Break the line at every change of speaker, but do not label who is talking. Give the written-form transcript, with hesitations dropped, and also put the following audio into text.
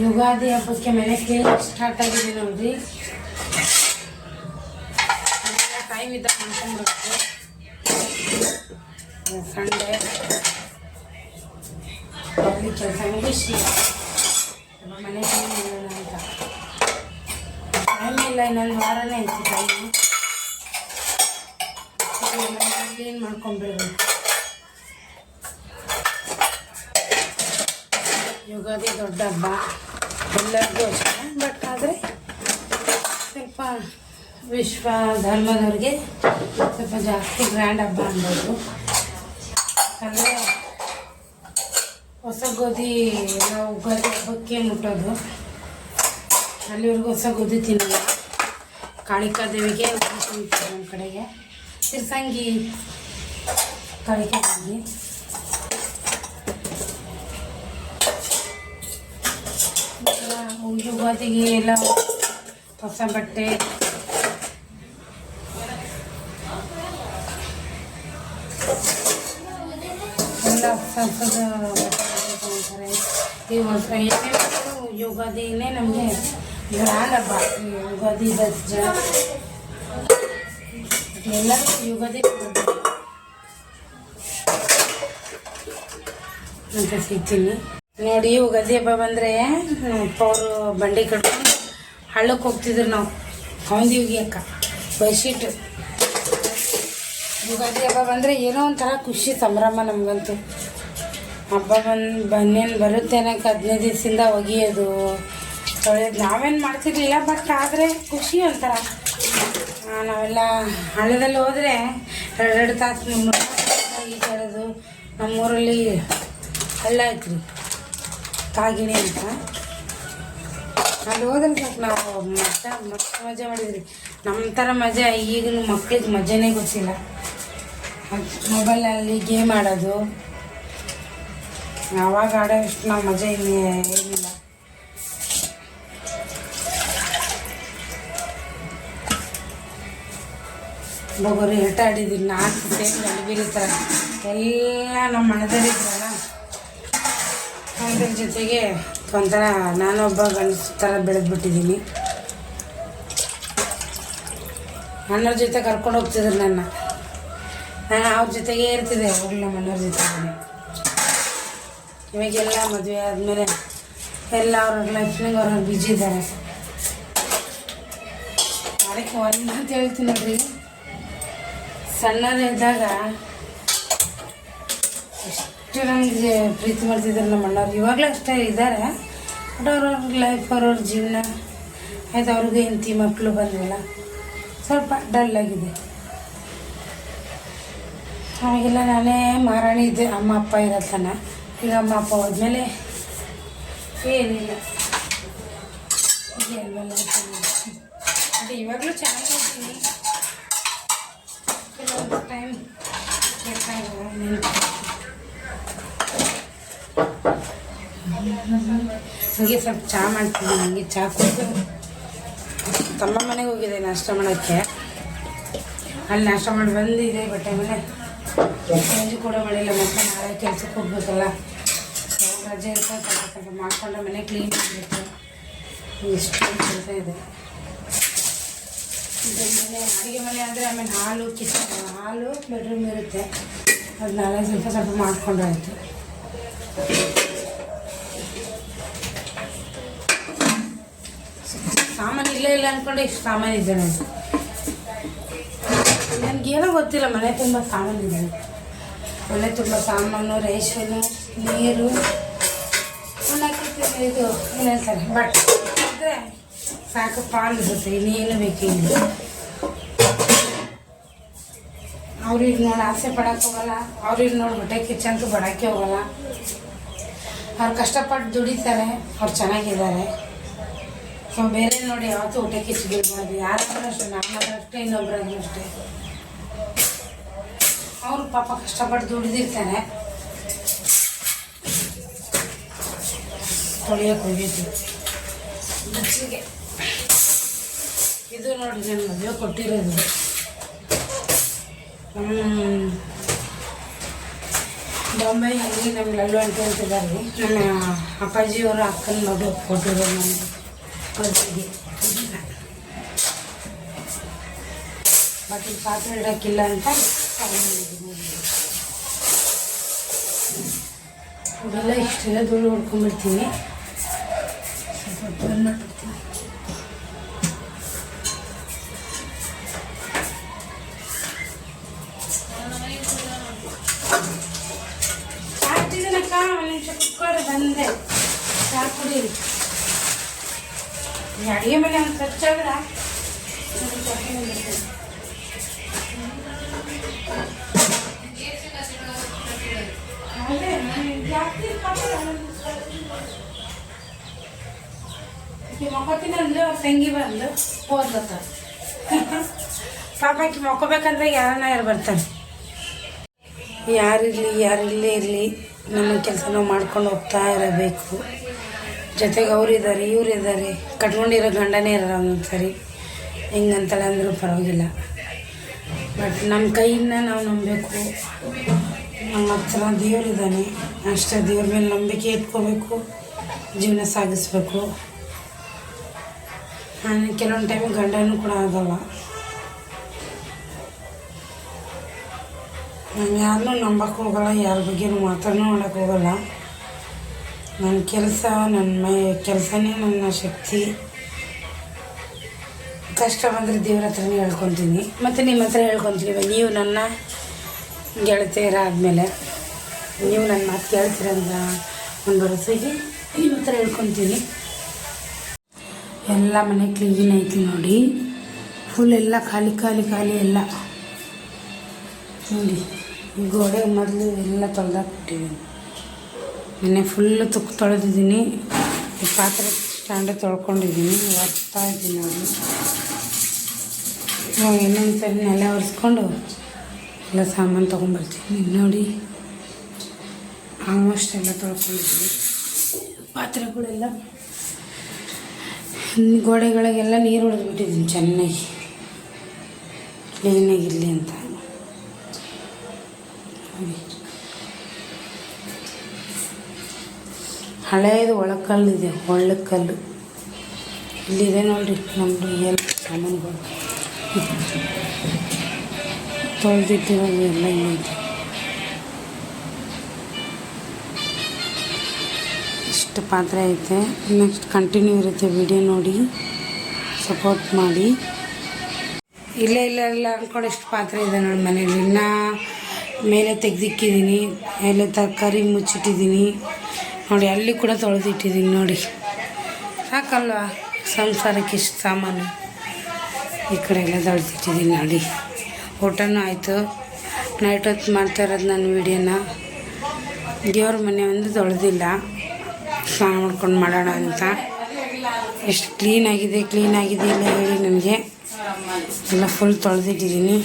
ಯುಗಾದಿ ಹಬ್ಬಕ್ಕೆ ಮನೆ clean start ಆಗಿದೆ ನೋಡ್ರಿ. ಟೈಮ್ ಇದ್ದಾಗ ಮಾಡ್ಕೊಂಡ್ಬಿಡುತ್ತೆ. ಸಂಡೇ ಅಲ್ಲಿ ಕೆಲಸ ಮುಗಿಸಿ ಮನೆ ಕ್ಲೀನ್ ಮಾಡೋಣ ಅಂತ. ಟೈಮ್ ಇಲ್ಲ, ಇನ್ನೊಂದು ವಾರನೇ ಐತಿ ಟೈಮು. ಕ್ಲೀನ್ ಮಾಡ್ಕೊಂಡ್ಬಿಡ್ಬೇಕು. ಯುಗಾದಿ ದೊಡ್ಡ ಹಬ್ಬ ಎಲ್ಲರಿಗೂ ಅಷ್ಟೇ. ಬಟ್ ಆದರೆ ಸ್ವಲ್ಪ ವಿಶ್ವ ಧರ್ಮದವ್ರಿಗೆ ಸ್ವಲ್ಪ ಜಾಸ್ತಿ ಗ್ರ್ಯಾಂಡ್ ಹಬ್ಬ ಅನ್ಬೋದು. ಅಂದರೆ ಹೊಸ ಗೋಧಿ ನಾವು ಯುಗಾದಿ ಹಬ್ಬಕ್ಕೆ ಮುಟ್ಟೋದು. ಅಲ್ಲಿವರೆಗೂ ಹೊಸ ಗೋಧಿ ತಿನ್ನಲ್ಲ. ಕಾಳಿಕಾ ದೇವಿಗೆ ತಿಂತಾರೆ ನಮ್ಮ ಕಡೆಗೆ. ತಿರ್ಸಂಗಿ ಕಾಳಿಕಾ ದೇವಿ. ಯುಗಾದಿಗೆ ಎಲ್ಲ ಹೊಸ ಬಟ್ಟೆ, ಎಲ್ಲ ಹೊಸದು ತಗೊಳ್ತಾರೆ. ಈ ಯುಗಾದಿನೇ ನಮಗೆ ಗ್ರ್ಯಾಂಡ್ ಹಬ್ಬ. ಯುಗಾದಿ ದಸರಾ ಎಲ್ಲ ಯುಗಾದಿ ಅಂತ ಸಿಗ್ತೀನಿ ನೋಡಿ. ಯುಗಾದಿ ಹಬ್ಬ ಬಂದರೆ ಅಪ್ಪ ಅವರು ಬಂಡಿ ಕಟ್ಕೊಂಡು ಹಳ್ಳಕ್ಕೆ ಹೋಗ್ತಿದ್ರು ನಾವು ಕೌಂದಿವಿಗೆ ಅಕ್ಕ ಬೈಶೀಟ್. ಯುಗಾದಿ ಹಬ್ಬ ಬಂದರೆ ಏನೋ ಒಂಥರ ಖುಷಿ ಸಂಭ್ರಮ ನಮಗಂತೂ. ಹಬ್ಬ ಬನ್ನೇನು ಬರುತ್ತೆ ಅನ್ನೋಕ್ಕೆ 15 ದಿವಸದಿಂದ ಒಗೆಯೋದು ತೊಳೆಯೋದು ನಾವೇನು ಮಾಡ್ತಿರ್ಲಿಲ್ಲ. ಬಟ್ ಆದರೆ ಖುಷಿ ಒಂಥರ. ನಾವೆಲ್ಲ ಹಳ್ಳದಲ್ಲಿ ಹೋದರೆ 2 ತಾಸು ಈಜಾಡೋದು. ನಮ್ಮೂರಲ್ಲಿ ಹಳ್ಳ ಐತ್ರಿ, ಕಾಗಿಣಿ ಅಂತ. ಅಲ್ಲಿ ಹೋದ್ರೆ ಸಾಕು ನಾವು ಮಸ್ತ್ ಮಜಾ ಮಾಡಿದ್ರಿ. ನಮ್ಮ ಥರ ಮಜಾ ಈಗಿನ ಮಕ್ಳಿಗೆ ಮಜಾನೇ ಗೊತ್ತಿಲ್ಲ. ಮೊಬೈಲಲ್ಲಿ ಗೇಮ್ ಆಡೋದು, ಆವಾಗ ಆಡೋಷ್ಟು ನಾವು ಮಜಾ ಏನಿಲ್ಲ. ಬೊಗೋರು ಆಟ ಆಡಿದ್ದೀವಿ. 4 ಸೇರಿ ಗಡಿಬೀರಿ ಥರ ಎಲ್ಲ ನಮ್ಮ ಮನೆದಲ್ಲಿದ್ರಲ್ಲ, ಅದ್ರ ಜೊತೆಗೆ ಒಂಥರ ನಾನೊಬ್ಬ ಗಂಡಸ ಥರ ಬೆಳೆದ್ಬಿಟ್ಟಿದ್ದೀನಿ. ಅಣ್ಣವ್ರ ಜೊತೆ ಕರ್ಕೊಂಡು ಹೋಗ್ತಿದ್ರು ನನ್ನ. ನಾನು ಅವ್ರ ಜೊತೆಗೆ ಇರ್ತಿದ್ದೆ, ಯಾವಾಗಲೂ ನಮ್ಮ ಅಣ್ಣವ್ರ ಜೊತೆಗೆ. ಇವಾಗೆಲ್ಲ ಮದುವೆ ಆದಮೇಲೆ ಎಲ್ಲ ಅವ್ರ ಲೈಫ್ನಾಗ ಅವ್ರ ಬಿಜಿ ಇದ್ದಾರೆ. ಅದಕ್ಕೆ ಒಂದು ಅಂತ ಹೇಳ್ತೀನಿ ನೋಡ್ರಿ, ಸಣ್ಣದಿದ್ದಾಗ ಎಷ್ಟು ನನಗೆ ಪ್ರೀತಿ ಮಾಡ್ತಿದ್ದಾರೆ ನಮ್ಮ ಅಣ್ಣವ್ರು. ಇವಾಗಲೂ ಅಷ್ಟೇ ಇದ್ದಾರೆ. ಬಟ್ ಅವ್ರವ್ರ ಲೈಫ್ ಅವ್ರವ್ರ ಜೀವನ ಆಯ್ತು. ಅವ್ರಿಗೆ ಹೆಂಡತಿ ಮಕ್ಕಳು ಬಂದವಲ್ಲ, ಸ್ವಲ್ಪ ಡಲ್ಲಾಗಿದೆ. ಅವಾಗೆಲ್ಲ ನಾನೇ ಮಹಾರಾಣಿ ಇದ್ದೆ, ಅಮ್ಮ ಅಪ್ಪ ಇರತ್ತನ. ಈಗ ಅಮ್ಮ ಅಪ್ಪ ಹೋದ್ಮೇಲೆ ಏನಿಲ್ಲ. ಬಟ್ ಇವಾಗಲೂ ಚೆನ್ನಾಗಿರ್ತೀನಿ. ಕೆಲವೊಂದು ಟೈಮ್ ನನಗೆ ಸ್ವಲ್ಪ ಚಹಾ ಮಾಡ್ತೀನಿ. ನನಗೆ ಚಹಾ ಕುಡಿದು ತಮ್ಮ ಮನೆಗೆ ಹೋಗಿದೆ ನಾಷ್ಟ ಮಾಡೋಕ್ಕೆ. ಅಲ್ಲಿ ನಾಷ್ಟ ಮಾಡಿ ಬಂದಿದೆ. ಬಟ್ಟೆ ಮೇಲೆ ಸಂಜೆ ಕೂಡ ಮಾಡಿಲ್ಲ. ಮತ್ತೆ ನಾಳೆ ಕೆಲಸಕ್ಕೆ ಹೋಗ್ಬೇಕಲ್ಲ, ರಜೆ ಇರ್ತದೆ. ಸ್ವಲ್ಪ ಮಾಡ್ಕೊಂಡು ಮನೆ ಕ್ಲೀನ್ ಮಾಡಬೇಕು. ಎಷ್ಟು ಕೆಲಸ ಇದೆ. ಮನೆ ಅಡುಗೆ ಮನೆ ಅಂದರೆ ಆಮೇಲೆ ಹಾಲು, ಕಿಚನ್, ಹಾಲು ಬೆಡ್ರೂಮ್ ಇರುತ್ತೆ. ಅದು ನಾಳೆ ಸ್ವಲ್ಪ ಮಾಡ್ಕೊಂಡ್ರಾಯ್ತು. ಸಾಮಾನು ಇಲ್ಲ ಅಂದ್ಕೊಂಡು ಇಷ್ಟು ಸಾಮಾನು ಇದೆ. ನನಗೇನೋ ಗೊತ್ತಿಲ್ಲ, ಮನೆ ತುಂಬ ಸಾಮಾನು ಇದೆ. ಮನೆ ತುಂಬ ಸಾಮಾನು, ರೇಷನು, ನೀರು, ಇದು ಏನು ಹೇಳ್ತಾರೆ ಬಟ್ ಅಂದರೆ ಸಾಕು, ಪಾಲು ಇರುತ್ತೆ. ಇನ್ನೇನು ಬೇಕಿಲ್ಲ. ಅವ್ರಿಗೆ ನೋಡಿ ಆಸೆ ಪಡೋಕ್ಕೆ ಹೋಗಲ್ಲ. ಅವ್ರಿಗೆ ನೋಡಿ ಹೊಟ್ಟೆ ಕಿಚ್ಚಂತೂ ಬಡೋಕ್ಕೆ ಹೋಗಲ್ಲ. ಅವ್ರು ಕಷ್ಟಪಟ್ಟು ದುಡಿತಾರೆ, ಅವ್ರು ಚೆನ್ನಾಗಿದ್ದಾರೆ. ಸೊ ಬೇರೆ ನೋಡಿ ಯಾವತ್ತೂ ಹೊಟ್ಟೆ ಕಿಚ್ಚು ಬೀಳ್ಬಾರ್ದು. ಯಾರಾದ್ರೂ ಅಷ್ಟೇ, ನಾನಾದ್ರೂ ಅಷ್ಟೇ, ಇನ್ನೊಬ್ಬರಾದ್ರೂ ಅಷ್ಟೇ. ಅವರು ಪಾಪ ಕಷ್ಟಪಟ್ಟು ದುಡಿದಿರ್ತಾರೆ. ತೊಳೆಯೋಕೆ ಹೋಗಿದ್ವಿ ಬಚ್ಚಿಗೆ. ಇದು ನೋಡಿ ನನ್ನ ಮದುವೆ ಕೊಟ್ಟಿರೋದು. ಬಾಂಬೆಯಲ್ಲಿ ನಮ್ಮ ಲಲ್ಲು ಅಂತ ಹೇಳ್ತಿದ್ದಾರೆ. ನಮ್ಮ ಅಪ್ಪಾಜಿಯವರ ಅಕ್ಕನ ಮಗಳು ಫೋಟೋ ಮದುವೆಗೆ ಬಟ್ ಇಲ್ಲಿ ಪಾತ್ರೆ ಇಡೋಕ್ಕಿಲ್ಲ ಅಂತ ಇದೆಲ್ಲ ಇಷ್ಟೆಲ್ಲ ಧೂಳು ಹೊಡ್ಕೊಂಡ್ಬಿಡ್ತೀನಿ. ಸ್ವಲ್ಪ ಬಂದ್ ಮಾಡ್ಬಿಡ್ತೀನಿ. ಸಾಕಿದ್ದೀನಕ್ಕ, ಒಂದು ನಿಮಿಷ ಕುತ್ಕೊಂಡು ಬಂದೆ. ಚಹಾ ಕುಡೀರಿ. ಅಡುಗೆ ಮನೆ ಒಂದು ಖರ್ಚಾದ್ರೆ ಮೊಕ್ಕೋತೀನಿ ಅಂದ್ರೆ ಅವ್ರ ತಂಗಿ ಬಂದು ಓದ್ಲತ್ತ ಪಾಪಕ್ಕೆ ಮೊಕ್ಕೋಬೇಕಂದ್ರೆ ಯಾರು ಬರ್ತಾರೆ. ಯಾರಿಲ್ಲೇ ಇರಲಿ ನಮ್ಮ ಕೆಲಸ ನಾವು ಮಾಡ್ಕೊಂಡು ಹೋಗ್ತಾ ಇರಬೇಕು. ಜೊತೆಗೆ ಅವರಿದ್ದಾರೆ ಇವರಿದ್ದಾರೆ, ಕಟ್ಕೊಂಡಿರೋ ಗಂಡನೇ ಇರೋರು ಒಂದೊಂದು ಸರಿ ಹೆಂಗಂತಲ್ಲ ಅಂದರೂ ಪರವಾಗಿಲ್ಲ. ಬಟ್ ನಮ್ಮ ಕೈಯಿಂದ ನಾವು ನಂಬಬೇಕು. ನಮ್ಮ ಹತ್ರ ದೇವರಿದ್ದಾನೆ ಅಷ್ಟೇ. ದೇವ್ರ ಮೇಲೆ ನಂಬಿಕೆ ಇಟ್ಕೋಬೇಕು, ಜೀವನ ಸಾಗಿಸ್ಬೇಕು. ನಾನು ಕೆಲವೊಂದು ಟೈಮ್ ಗಂಡನೂ ಕೂಡ ಆಗೋಲ್ಲ. ನಾನು ಯಾರನ್ನೂ ನಂಬಕ್ಕೆ ಹೋಗಲ್ಲ, ಯಾರ ಬಗ್ಗೆನೂ ಮಾತನ್ನೂ ಮಾಡೋಕ್ಕೆ ಹೋಗಲ್ಲ. ನನ್ನ ಕೆಲಸನೇ ನನ್ನ ಶಕ್ತಿ. ಕಷ್ಟ ಬಂದರೆ ದೇವ್ರ ಹತ್ರನೇ ಹೇಳ್ಕೊತೀನಿ, ಮತ್ತು ನಿಮ್ಮ ಹತ್ರ ಹೇಳ್ಕೊತೀನಿ. ನೀವು ನನ್ನ ಗೆಳತಿಯರಾದಮೇಲೆ ನೀವು ನನ್ನ ಮಾತು ಕೇಳ್ತೀರಂತ ಒಂದು ಭರವಸೆಗೆ ನಿಮ್ಮ ಹತ್ರ ಹೇಳ್ಕೊತೀನಿ. ಎಲ್ಲ ಮನೆ ಕ್ಲೀನ್ ಐತಿ ನೋಡಿ. ಫುಲ್ ಎಲ್ಲ ಖಾಲಿ ಎಲ್ಲ ನೋಡಿ. ಈ ಗೋಡೆ ಮೊದಲು ಎಲ್ಲ ತೊಳೆದಾಕ್ಬಿಟ್ಟಿದ್ದೀನಿ. ಮನೆ ಫುಲ್ಲು ತೊಳೆದಿದ್ದೀನಿ. ಈ ಪಾತ್ರೆ ಸ್ಟ್ಯಾಂಡ ತೊಳ್ಕೊಂಡಿದ್ದೀನಿ, ಒರ್ತಾ ಇದ್ದೀನಿ ನೋಡಿ. ಇನ್ನೊಂದು ಸರಿ ನೆಲ ಒರೆಸ್ಕೊಂಡು ಎಲ್ಲ ಸಾಮಾನು ತೊಗೊಂಬರ್ತೀನಿ ನೋಡಿ. ಆಲ್ಮೋಸ್ಟ್ ಎಲ್ಲ ತೊಳ್ಕೊಂಡಿದ್ದೀನಿ. ಪಾತ್ರೆಗಳೆಲ್ಲ ಗೋಡೆಗಳಿಗೆಲ್ಲ ನೀರು ಹೊಡೆದ್ಬಿಟ್ಟಿದ್ದೀನಿ ಚೆನ್ನಾಗಿ ಕ್ಲೀನಾಗಿರಲಿ ಅಂತ. ಹಳೆಯದು ಒಳಕಲ್ಲಿದೆ, ಒಳ್ಳಕಲ್ಲು ಇಲ್ಲಿದೆ ನೋಡಿರಿ. ನಮ್ಮದು ಎಲ್ಲ ಸಾಮಾನುಗಳು ತೊಳೆದಿಟ್ಟಿರೋದು ಎಲ್ಲ ಇಲ್ಲಿದೆ. ಇಷ್ಟು ಪಾತ್ರೆ ಐತೆ. ನೆಕ್ಸ್ಟ್ ಕಂಟಿನ್ಯೂ ಇರುತ್ತೆ, ವಿಡಿಯೋ ನೋಡಿ ಸಪೋರ್ಟ್ ಮಾಡಿ. ಇಲ್ಲೇ ಅಂದ್ಕೊಂಡು ಎಷ್ಟು ಪಾತ್ರೆ ಇದೆ ನೋಡಿ ಮನೇಲಿ. ಇನ್ನೂ ಮೇಲೆ ತೆಗೆದಿಕ್ಕಿದ್ದೀನಿ, ಮೇಲೆ ತರಕಾರಿ ಮುಚ್ಚಿಟ್ಟಿದ್ದೀನಿ ನೋಡಿ. ಅಲ್ಲಿ ಕೂಡ ತೊಳೆದಿಟ್ಟಿದ್ದೀನಿ ನೋಡಿ. ಸಾಕಲ್ವಾ ಸಂಸಾರಕ್ಕೆ ಇಷ್ಟು ಸಾಮಾನು. ಈ ಕಡೆ ಎಲ್ಲ ತೊಳೆದಿಟ್ಟಿದ್ದೀನಿ ನೋಡಿ. ಊಟನೂ ಆಯಿತು. ನೈಟ್ ಹೊತ್ತು ಮಾಡ್ತಾ ಇರೋದು ನಾನು ವೀಡಿಯೋನ. ದೇವ್ರ ಮನೆ ಒಂದು ತೊಳೆದಿಲ್ಲ, ಸ್ನಾನ ಮಾಡ್ಕೊಂಡು ಮಾಡೋಣ ಅಂತ. ಎಷ್ಟು ಕ್ಲೀನಾಗಿದೆ ಇಲ್ಲ ಹೇಳಿ ನನಗೆ. ಎಲ್ಲ ಫುಲ್ ತೊಳೆದಿಟ್ಟಿದ್ದೀನಿ.